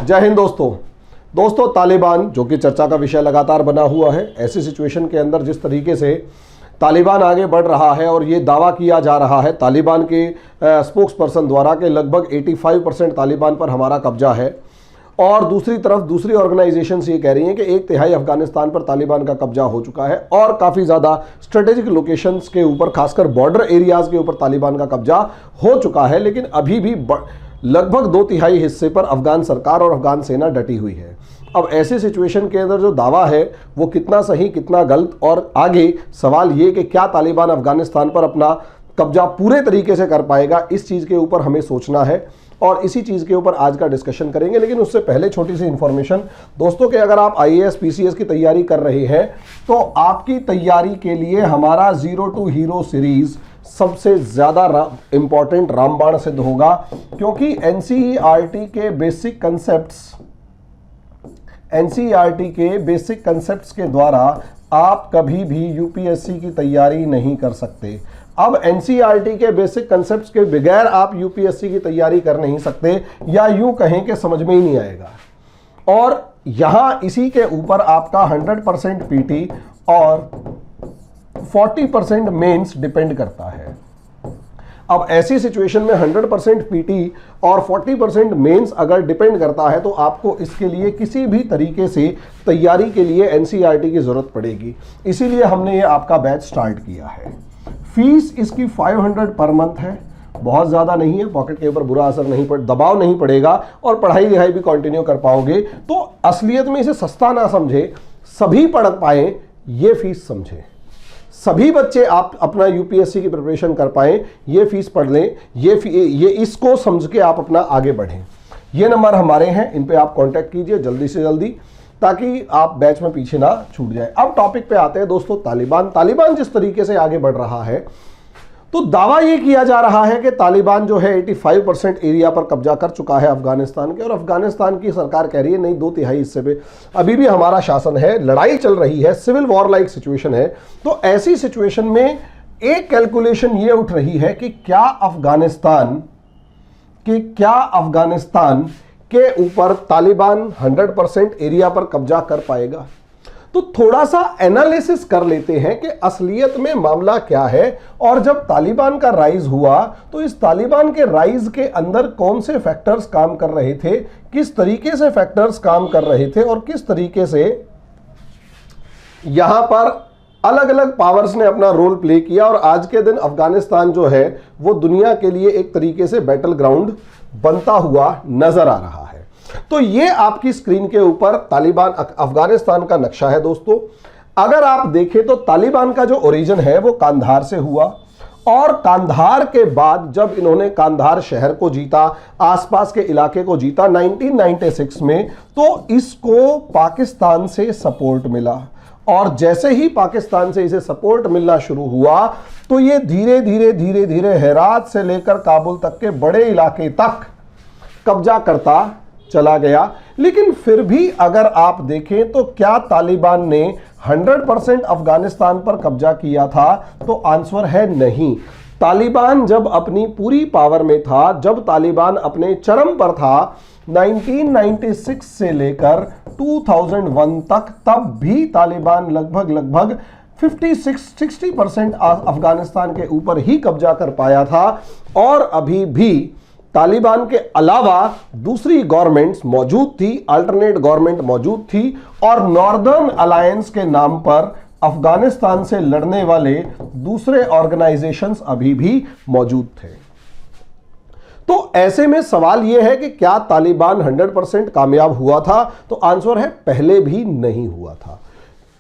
जय हिंद दोस्तों तालिबान जो कि चर्चा का विषय लगातार बना हुआ है। ऐसी सिचुएशन के अंदर जिस तरीके से तालिबान आगे बढ़ रहा है और ये दावा किया जा रहा है तालिबान के स्पोक्स पर्सन द्वारा कि लगभग 85% तालिबान पर हमारा कब्जा है, और दूसरी तरफ दूसरी ऑर्गेनाइजेशंस ये कह रही हैं कि 1/3 अफगानिस्तान पर तालिबान का कब्जा हो चुका है और काफ़ी ज़्यादा स्ट्रेटेजिक लोकेशंस के ऊपर, खासकर बॉर्डर एरियाज़ के ऊपर तालिबान का कब्जा हो चुका है। लेकिन अभी भी लगभग 2/3 हिस्से पर अफगान सरकार और अफगान सेना डटी हुई है। अब ऐसी सिचुएशन के अंदर जो दावा है वो कितना सही कितना गलत, और आगे सवाल ये कि क्या तालिबान अफगानिस्तान पर अपना कब्जा पूरे तरीके से कर पाएगा, इस चीज़ के ऊपर हमें सोचना है और इसी चीज़ के ऊपर आज का डिस्कशन करेंगे। लेकिन उससे पहले छोटी सी इन्फॉर्मेशन दोस्तों कि अगर आप IAS PCS की तैयारी कर रहे हैं तो आपकी तैयारी के लिए हमारा जीरो टू हीरो सीरीज सबसे ज़्यादा इंपॉर्टेंट रामबाण सिद्ध होगा, क्योंकि NCERT के बेसिक कंसेप्ट्स के द्वारा आप कभी भी UPSC की तैयारी नहीं कर सकते। अब NCERT के बेसिक कंसेप्ट्स के बगैर आप UPSC की तैयारी कर नहीं सकते, या यूं कहें कि समझ में ही नहीं आएगा। और यहां इसी के ऊपर आपका 100% PT और 40% मेंस डिपेंड करता है। अब ऐसी सिचुएशन में 100% PT और 40% मेंस अगर डिपेंड करता है तो आपको इसके लिए किसी भी तरीके से तैयारी के लिए NCERT की जरूरत पड़ेगी। इसीलिए हमने ये आपका बैच स्टार्ट किया है। फीस इसकी 500 पर मंथ है, बहुत ज़्यादा नहीं है, पॉकेट के ऊपर बुरा असर नहीं दबाव नहीं पड़ेगा और पढ़ाई लिखाई भी कंटिन्यू कर पाओगे। तो असलियत में इसे सस्ता ना समझे, सभी पढ़ पाए ये फीस समझे, सभी बच्चे आप अपना UPSC की प्रिपरेशन कर पाए ये फीस पढ़ लें, ये इसको समझ के आप अपना आगे बढ़ें। ये नंबर हमारे हैं, इन पे आप कांटेक्ट कीजिए जल्दी से जल्दी, ताकि आप बैच में पीछे ना छूट जाए। अब टॉपिक पे आते हैं दोस्तों, तालिबान जिस तरीके से आगे बढ़ रहा है, तो दावा ये किया जा रहा है कि तालिबान जो है 85% एरिया पर कब्जा कर चुका है अफगानिस्तान के, और अफगानिस्तान की सरकार कह रही है नहीं 2/3 हिस्से पे अभी भी हमारा शासन है, लड़ाई चल रही है, सिविल वॉर लाइक सिचुएशन है। तो ऐसी सिचुएशन में एक कैलकुलेशन ये उठ रही है कि क्या अफगानिस्तान के ऊपर तालिबान 100% एरिया पर कब्जा कर पाएगा। तो थोड़ा सा एनालिसिस कर लेते हैं कि असलियत में मामला क्या है, और जब तालिबान का राइज हुआ तो इस तालिबान के राइज के अंदर कौन से फैक्टर्स काम कर रहे थे, किस तरीके से फैक्टर्स काम कर रहे थे, और किस तरीके से यहां पर अलग अलग पावर्स ने अपना रोल प्ले किया। और आज के दिन अफगानिस्तान जो है वो दुनिया के लिए एक तरीके से बैटल ग्राउंड बनता हुआ नजर आ रहा है। तो ये आपकी स्क्रीन के ऊपर तालिबान अफगानिस्तान का नक्शा है दोस्तों। अगर आप देखें तो तालिबान का जो ओरिजिन है वो कांधार से हुआ, और कांधार के बाद जब इन्होंने कांधार शहर को जीता, आसपास के इलाके को जीता 1996 में, तो इसको पाकिस्तान से सपोर्ट मिला। और जैसे ही पाकिस्तान से इसे सपोर्ट मिलना शुरू हुआ तो ये धीरे धीरे हेरात से लेकर काबुल तक के बड़े इलाके तक कब्जा करता चला गया। लेकिन फिर भी अगर आप देखें तो क्या तालिबान ने 100% अफगानिस्तान पर कब्जा किया था, तो आंसर है नहीं। तालिबान जब अपनी पूरी पावर में था, जब तालिबान अपने चरम पर था 1996 से लेकर 2001 तक, तब भी तालिबान लगभग 50-60% अफगानिस्तान के ऊपर ही कब्जा कर पाया था। और अभी भी तालिबान के अलावा दूसरी गवर्नमेंट्स मौजूद थी, अल्टरनेट गवर्नमेंट मौजूद थी, और नॉर्दर्न अलायंस के नाम पर अफगानिस्तान से लड़ने वाले दूसरे ऑर्गेनाइजेशंस अभी भी मौजूद थे। तो ऐसे में सवाल यह है कि क्या तालिबान 100% कामयाब हुआ था, तो आंसर है पहले भी नहीं हुआ था।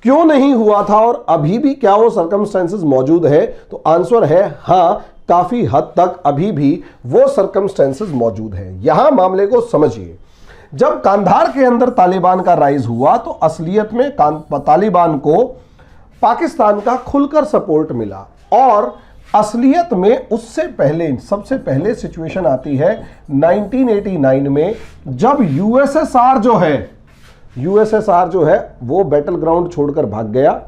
क्यों नहीं हुआ था और अभी भी क्या वो सर्कमस्टेंसेस मौजूद है, तो आंसर है हां, काफी हद तक अभी भी वो सर्कमस्टेंसेस मौजूद है। यहां मामले को समझिए, जब कांधार के अंदर तालिबान का राइज हुआ तो असलियत में तालिबान को पाकिस्तान का खुलकर सपोर्ट मिला, और असलियत में उससे पहले सबसे पहले सिचुएशन आती है 1989 में, जब यूएसएसआर जो है वो बैटल ग्राउंड छोड़कर भाग गया।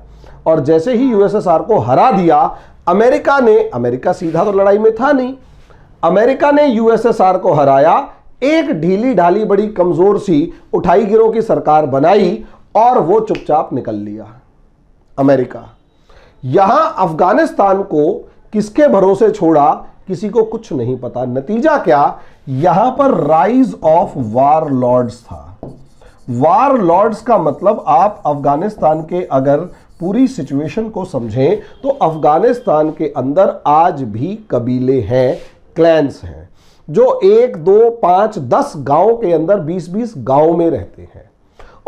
और जैसे ही यूएसएसआर को हरा दिया अमेरिका सीधा तो लड़ाई में था नहीं, अमेरिका ने यूएसएसआर को हराया, एक ढीली ढाली बड़ी कमजोर सी उठाई गिरोह की सरकार बनाई और वो चुपचाप निकल लिया अमेरिका। यहां अफगानिस्तान को किसके भरोसे छोड़ा, किसी को कुछ नहीं पता। नतीजा क्या, यहां पर राइज ऑफ वार लॉर्ड्स था। वार लॉर्ड्स का मतलब आप अफगानिस्तान के अगर पूरी सिचुएशन को समझें तो अफगानिस्तान के अंदर आज भी कबीले हैं, क्लैंस हैं, जो 1, 2, 5, 10 गांव के अंदर 20-20 गांव में रहते हैं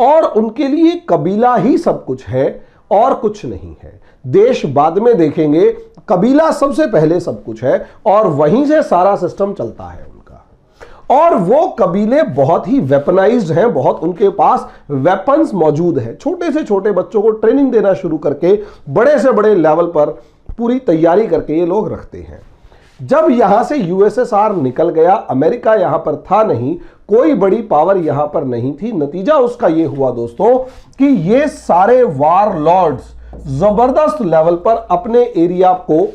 और उनके लिए कबीला ही सब कुछ है और कुछ नहीं है। देश बाद में देखेंगे, कबीला सबसे पहले सब कुछ है और वहीं से सारा सिस्टम चलता है उनका। और वो कबीले बहुत ही वेपनाइज्ड हैं, बहुत उनके पास वेपन्स मौजूद है। छोटे से छोटे बच्चों को ट्रेनिंग देना शुरू करके बड़े से बड़े लेवल पर पूरी तैयारी करके ये लोग रखते हैं। जब यहां से यूएसएसआर निकल गया, अमेरिका यहां पर था नहीं, कोई बड़ी पावर यहां पर नहीं थी। नतीजा उसका यह हुआ दोस्तों कि ये सारे वार लॉर्ड्स जबरदस्त लेवल पर अपने एरिया को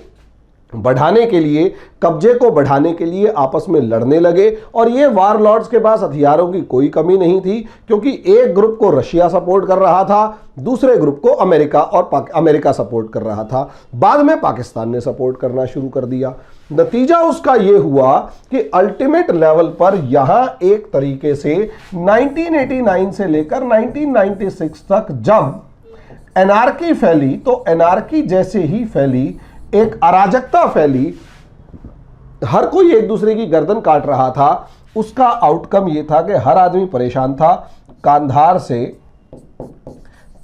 बढ़ाने के लिए, कब्जे को बढ़ाने के लिए आपस में लड़ने लगे। और ये वार लॉर्ड्स के पास हथियारों की कोई कमी नहीं थी, क्योंकि एक ग्रुप को रशिया सपोर्ट कर रहा था, दूसरे ग्रुप को अमेरिका और अमेरिका सपोर्ट कर रहा था। बाद में पाकिस्तान ने सपोर्ट करना शुरू कर दिया। नतीजा उसका यह हुआ कि अल्टीमेट लेवल पर यहां एक तरीके से 1989 से लेकर 1996 तक जब एनार्की फैली, तो एनार्की जैसे ही फैली, एक अराजकता फैली, हर कोई एक दूसरे की गर्दन काट रहा था। उसका आउटकम यह था कि हर आदमी परेशान था। कांधार से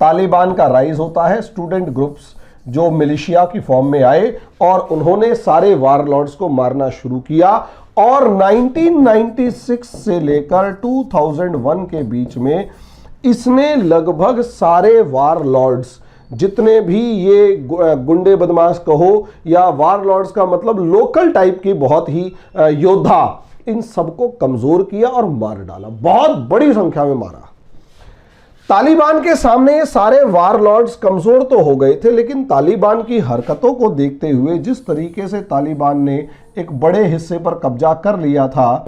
तालिबान का राइज होता है, स्टूडेंट ग्रुप्स जो मिलिशिया की फॉर्म में आए और उन्होंने सारे वारलॉर्ड्स को मारना शुरू किया। और 1996 से लेकर 2001 के बीच में इसने लगभग सारे वारलॉर्ड्स, जितने भी ये गुंडे बदमाश कहो या वारलॉर्ड्स का मतलब लोकल टाइप की बहुत ही योद्धा, इन सबको कमजोर किया और मार डाला, बहुत बड़ी संख्या में मारा। तालिबान के सामने ये सारे वारलॉर्ड्स कमजोर तो हो गए थे, लेकिन तालिबान की हरकतों को देखते हुए, जिस तरीके से तालिबान ने एक बड़े हिस्से पर कब्जा कर लिया था,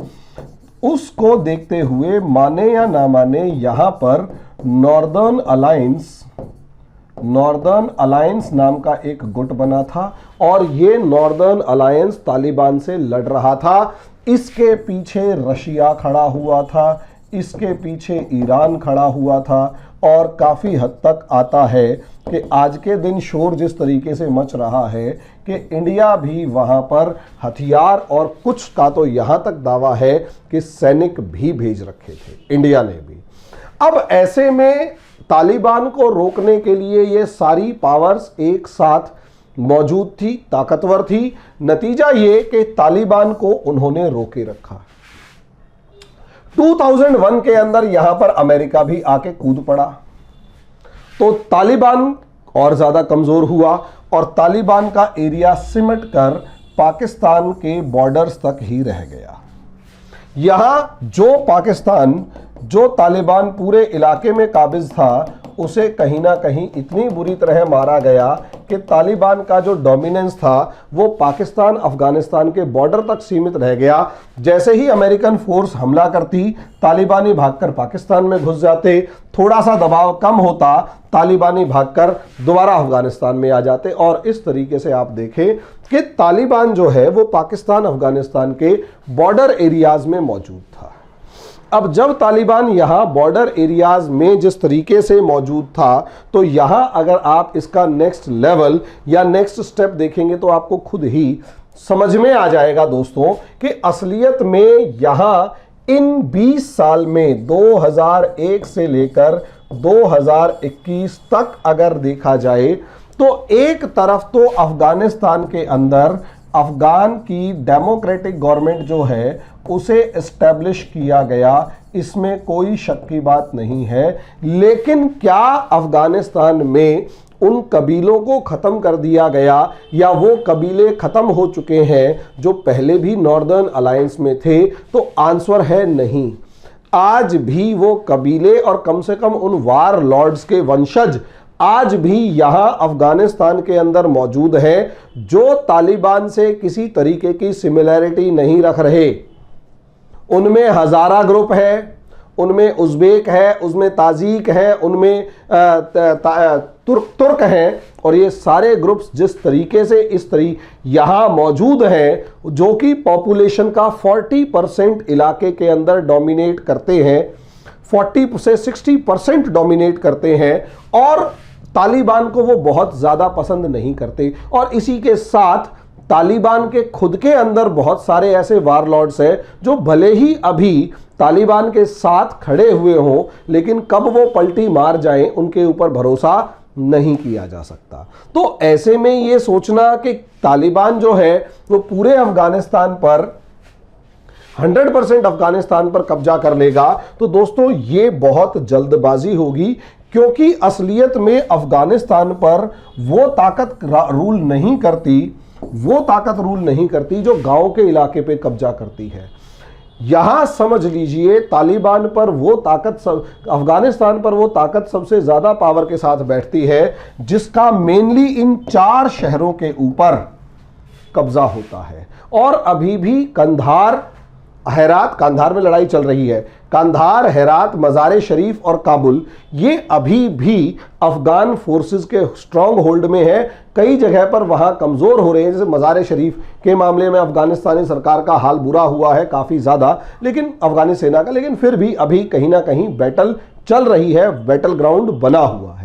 उसको देखते हुए माने या ना माने यहां पर नॉर्दर्न अलायंस नाम का एक गुट बना था और ये नॉर्दर्न अलायंस तालिबान से लड़ रहा था। इसके पीछे रशिया खड़ा हुआ था, इसके पीछे ईरान खड़ा हुआ था और काफ़ी हद तक आता है कि आज के दिन शोर जिस तरीके से मच रहा है कि इंडिया भी वहाँ पर हथियार और कुछ का तो यहाँ तक दावा है कि सैनिक भी भेज रखे थे इंडिया ने भी। अब ऐसे में तालिबान को रोकने के लिए ये सारी पावर्स एक साथ मौजूद थी, ताकतवर थी। नतीजा ये कि तालिबान को उन्होंने रोके रखा। 2001 के अंदर यहां पर अमेरिका भी आके कूद पड़ा, तो तालिबान और ज्यादा कमजोर हुआ और तालिबान का एरिया सिमट कर पाकिस्तान के बॉर्डर्स तक ही रह गया। यहां जो तालिबान पूरे इलाके में काबिज था, उसे कहीं ना कहीं इतनी बुरी तरह मारा गया कि तालिबान का जो डोमिनेंस था वो पाकिस्तान अफगानिस्तान के बॉर्डर तक सीमित रह गया। जैसे ही अमेरिकन फोर्स हमला करती, तालिबानी भागकर पाकिस्तान में घुस जाते, थोड़ा सा दबाव कम होता, तालिबानी भागकर दोबारा अफगानिस्तान में आ जाते। और इस तरीके से आप देखें कि तालिबान जो है वो पाकिस्तान अफगानिस्तान के बॉर्डर एरियाज में मौजूद था। अब जब तालिबान यहां बॉर्डर एरियाज में जिस तरीके से मौजूद था, तो यहां अगर आप इसका नेक्स्ट लेवल या नेक्स्ट स्टेप देखेंगे तो आपको खुद ही समझ में आ जाएगा दोस्तों कि असलियत में यहां इन 20 साल में 2001 से लेकर 2021 तक अगर देखा जाए तो एक तरफ तो अफगानिस्तान के अंदर अफगान की डेमोक्रेटिक गवर्नमेंट जो है उसे एस्टेब्लिश किया गया, इसमें कोई शक की बात नहीं है। लेकिन क्या अफगानिस्तान में उन कबीलों को खत्म कर दिया गया या वो कबीले खत्म हो चुके हैं जो पहले भी नॉर्दर्न अलायंस में थे? तो आंसर है नहीं। आज भी वो कबीले और कम से कम उन वार लॉर्ड्स के वंशज आज भी यहां अफगानिस्तान के अंदर मौजूद हैं जो तालिबान से किसी तरीके की सिमिलैरिटी नहीं रख रहे। उनमें हजारा ग्रुप है, उनमें उज़्बेक है, उसमें ताजिक है, उनमें तुर्क हैं, और ये सारे ग्रुप्स जिस तरीके से इस यहां मौजूद हैं जो कि पॉपुलेशन का 40% इलाके के अंदर डोमिनेट करते हैं, 40 से 60% डोमिनेट करते हैं, और तालिबान को वो बहुत ज्यादा पसंद नहीं करते। और इसी के साथ तालिबान के खुद के अंदर बहुत सारे ऐसे वारलॉर्ड्स हैं जो भले ही अभी तालिबान के साथ खड़े हुए हों, लेकिन कब वो पलटी मार जाएं उनके ऊपर भरोसा नहीं किया जा सकता। तो ऐसे में ये सोचना कि तालिबान जो है वो पूरे अफगानिस्तान पर 100% अफगानिस्तान पर कब्जा कर लेगा, तो दोस्तों ये बहुत जल्दबाजी होगी, क्योंकि असलियत में अफगानिस्तान पर वो ताकत रूल नहीं करती जो गांव के इलाके पे कब्जा करती है। यहां समझ लीजिए तालिबान पर वो ताकत, अफगानिस्तान पर वो ताकत सबसे ज्यादा पावर के साथ बैठती है जिसका मेनली इन 4 शहरों के ऊपर कब्जा होता है। और अभी भी कंधार में लड़ाई चल रही है। कंधार, हेरात, मज़ार शरीफ और काबुल, ये अभी भी अफगान फोर्सेस के स्ट्रॉन्ग होल्ड में है। कई जगह पर वहां कमजोर हो रहे हैं, जैसे मज़ार शरीफ के मामले में अफगानिस्तानी सरकार का हाल बुरा हुआ है काफी ज्यादा, लेकिन अफगानी सेना का, लेकिन फिर भी अभी कहीं ना कहीं बैटल चल रही है, बैटल ग्राउंड बना हुआ है।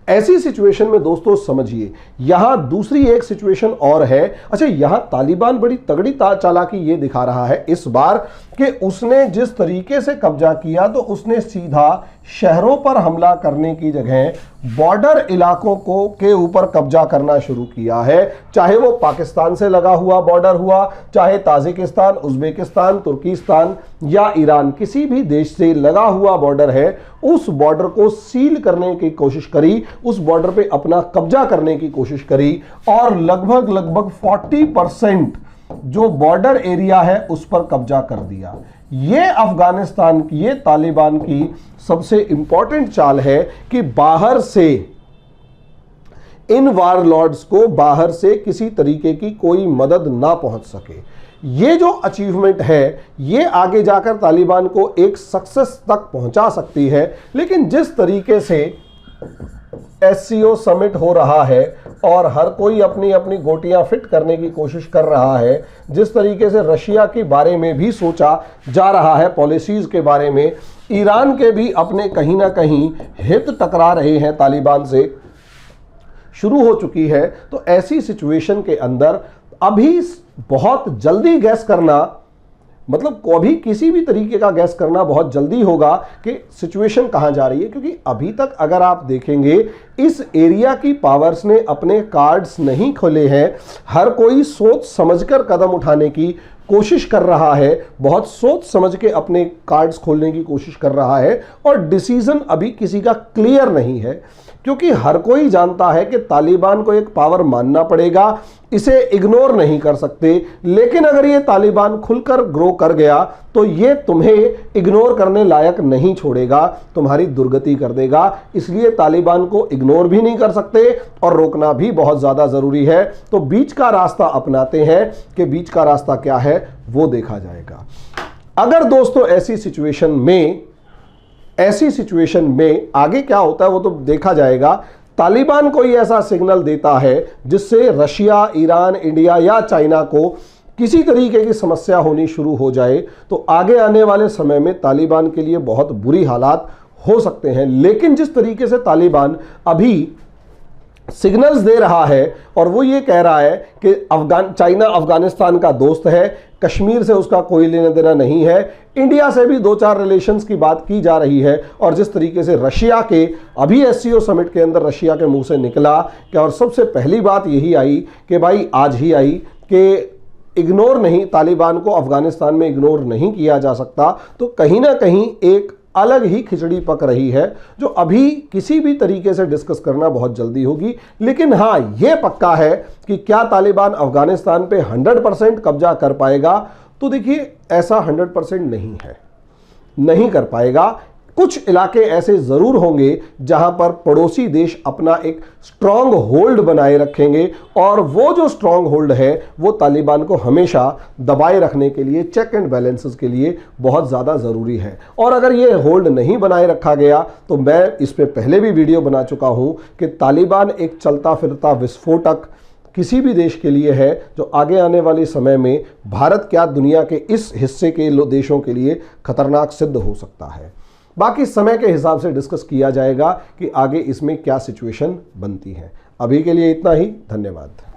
ऐसी सिचुएशन में दोस्तों समझिए यहां दूसरी एक सिचुएशन और है। अच्छा, यहां तालिबान बड़ी तगड़ी चालाकी ये दिखा रहा है इस बार कि उसने जिस तरीके से कब्जा किया, तो उसने सीधा शहरों पर हमला करने की जगह बॉर्डर इलाकों के ऊपर कब्जा करना शुरू किया है। चाहे वो पाकिस्तान से लगा हुआ बॉर्डर हुआ, चाहे ताजिकिस्तान, उज्बेकिस्तान, तुर्किस्तान या ईरान, किसी भी देश से लगा हुआ बॉर्डर है, उस बॉर्डर को सील करने की कोशिश करी, उस बॉर्डर पे अपना कब्जा करने की कोशिश करी, और लगभग 40% जो बॉर्डर एरिया है उस पर कब्जा कर दिया। ये अफगानिस्तान की, ये तालिबान की सबसे इंपॉर्टेंट चाल है कि बाहर से इन वारलॉर्ड्स को बाहर से किसी तरीके की कोई मदद ना पहुंच सके। ये जो अचीवमेंट है ये आगे जाकर तालिबान को एक सक्सेस तक पहुंचा सकती है, लेकिन जिस तरीके से SCO समिट हो रहा है और हर कोई अपनी अपनी गोटियां फिट करने की कोशिश कर रहा है, जिस तरीके से रशिया के बारे में भी सोचा जा रहा है, पॉलिसीज के बारे में, ईरान के भी अपने कहीं ना कहीं हित टकरा रहे हैं तालिबान से, शुरू हो चुकी है। तो ऐसी सिचुएशन के अंदर अभी बहुत जल्दी गैस करना, मतलब अभी किसी भी तरीके का गैस करना बहुत जल्दी होगा कि सिचुएशन कहां जा रही है, क्योंकि अभी तक अगर आप देखेंगे इस एरिया की पावर्स ने अपने कार्ड्स नहीं खोले हैं। हर कोई सोच समझकर कदम उठाने की कोशिश कर रहा है, बहुत सोच समझ के अपने कार्ड्स खोलने की कोशिश कर रहा है, और डिसीजन अभी किसी का क्लियर नहीं है, क्योंकि हर कोई जानता है कि तालिबान को एक पावर मानना पड़ेगा, इसे इग्नोर नहीं कर सकते। लेकिन अगर ये तालिबान खुलकर ग्रो कर गया तो ये तुम्हें इग्नोर करने लायक नहीं छोड़ेगा, तुम्हारी दुर्गति कर देगा। इसलिए तालिबान को इग्नोर भी नहीं कर सकते और रोकना भी बहुत ज्यादा जरूरी है। तो बीच का रास्ता अपनाते हैं कि बीच का रास्ता क्या है वो देखा जाएगा। अगर दोस्तों ऐसी सिचुएशन में आगे क्या होता है वो तो देखा जाएगा। तालिबान कोई ऐसा सिग्नल देता है जिससे रशिया, ईरान, इंडिया या चाइना को किसी तरीके की समस्या होनी शुरू हो जाए, तो आगे आने वाले समय में तालिबान के लिए बहुत बुरी हालात हो सकते हैं। लेकिन जिस तरीके से तालिबान अभी सिग्नल्स दे रहा है और वो ये कह रहा है कि चाइना अफगानिस्तान का दोस्त है, कश्मीर से उसका कोई लेना देना नहीं है, इंडिया से भी 2-4 रिलेशंस की बात की जा रही है, और जिस तरीके से रशिया के अभी SCO समिट के अंदर रशिया के मुंह से निकला कि, और सबसे पहली बात यही आई कि भाई आज ही आई कि इग्नोर नहीं, तालिबान को अफगानिस्तान में इग्नोर नहीं किया जा सकता। तो कहीं ना कहीं एक अलग ही खिचड़ी पक रही है जो अभी किसी भी तरीके से डिस्कस करना बहुत जल्दी होगी। लेकिन हाँ, यह पक्का है कि क्या तालिबान अफगानिस्तान पे 100% कब्जा कर पाएगा, तो देखिए ऐसा 100% नहीं है, नहीं कर पाएगा। कुछ इलाके ऐसे जरूर होंगे जहां पर पड़ोसी देश अपना एक स्ट्रांग होल्ड बनाए रखेंगे और वो जो स्ट्रांग होल्ड है वो तालिबान को हमेशा दबाए रखने के लिए, चेक एंड बैलेंसेस के लिए बहुत ज्यादा जरूरी है। और अगर ये होल्ड नहीं बनाए रखा गया तो मैं इस पे पहले भी वीडियो बना चुका हूं कि तालिबान एक चलता फिरता विस्फोटक किसी भी देश के लिए है, जो आगे आने वाले समय में भारत क्या दुनिया के इस हिस्से के देशों के लिए खतरनाक सिद्ध हो सकता है। बाकी समय के हिसाब से डिस्कस किया जाएगा कि आगे इसमें क्या सिचुएशन बनती है। अभी के लिए इतना ही, धन्यवाद।